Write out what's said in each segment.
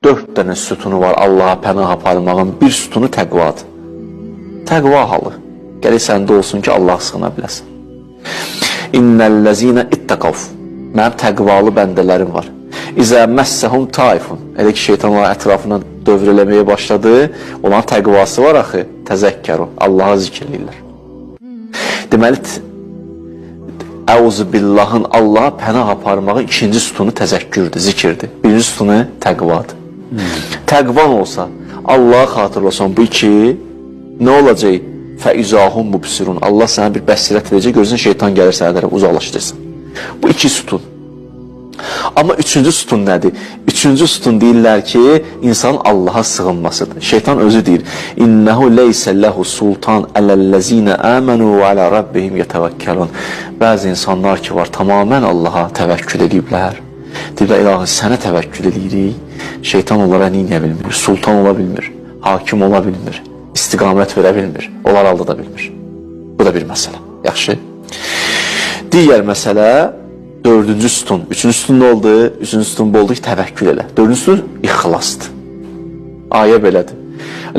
4 dənə sütunu var Allaha pənah aparmağın. Bir sütunu təqvadır. Təqva halı. Gəlir səndə olsun ki, Allaha sığına biləsən. İnnəl-ləzinə ittəqav. Mənim təqvalı bəndələrim var. İzə məssəhum taifun. Elə ki, şeytan onların ətrafına dövr eləməyə başladı. Onların təqvası var axı. Təzəkkəru. Allaha zikr edirlər. Deməli, Əuzu billahın Allaha pənah aparmağın ikinci sütunu təzəkkürdür, zikirdir. Birinci sütunu təqvadır. Təqvan olsa, Allaha xatırlasan bu iki, nə olacaq? Fəizahum mubsirun. Allah sənə bir bəsirət edəcək, görürsən şeytan gəlir sənə tərəf uzaqlaşdırsan. Bu iki sütun. Amma üçüncü sütun nədir? Üçüncü sütun deyirlər ki, insanın Allaha sığınmasıdır. Şeytan özü deyir, İnnəhu leysə ləhu sultan ələl-ləzinə əmənu və alə rabbihim yətəvəkkəlun. Bəzi insanlar ki var, tamamən Allaha təvəkkül ediblər. Deyirlər, ilahi, sənə təvəkkül edirik. Şeytan onlara niyə bilmir? Sultan ola bilmir, hakim ola bilmir, istiqamət verə bilmir, onlar aldada bilmir. Bu da bir məsələ. Yaxşı. Digər məsələ, dördüncü sütun. Üçüncü sütun nə oldu? Üçüncü sütun oldu ki, təvəkkül elə. Dördüncü sütun ixlasdır. Ayə belədir.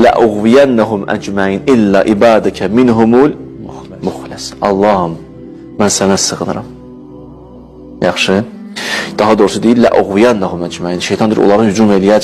Ləuğviyənnəhum əcməin illə ibadəkə minhumul muxləs. Allahım, mən sənə sığınıram. Yaxşı. Daha doğrusu deyil, ləuğviyənnəhum əcməin. Şeytan deyir, onların hücum eləyəcək.